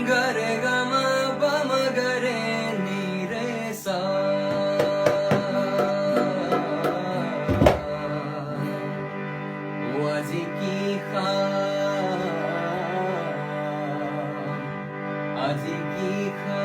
gare gama bama gare ni re sa waziki kha aziki kha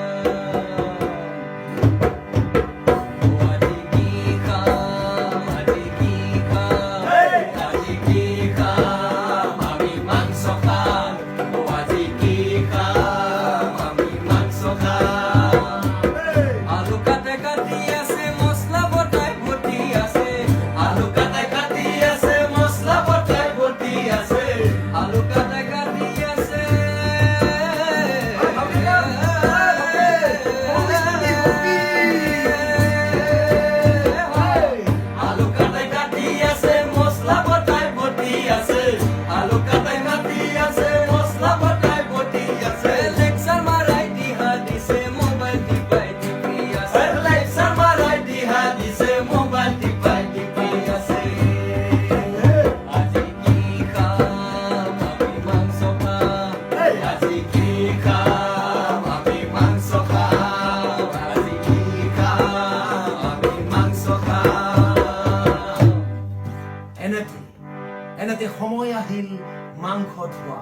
এনেতে সময় আহিল মাংস ধোৱা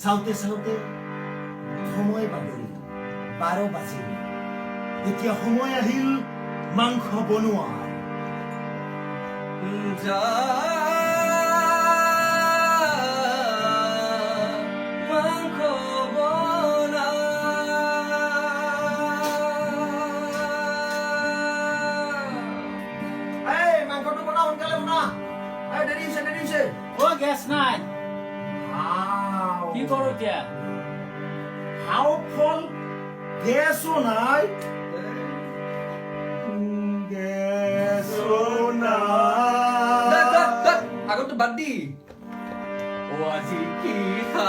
চাওঁতে চাওঁতে সময় বাগৰি 12 বাজিল এতিয়া সময় আহিল মাংস বনোৱাৰ মাংসটো বনা সোনকালে বনা দেৰি হৈছে গেছ নাই কি কৰো এতিয়া হাও ফল গেছো নাই আগতো বাদ দি আজি কি খা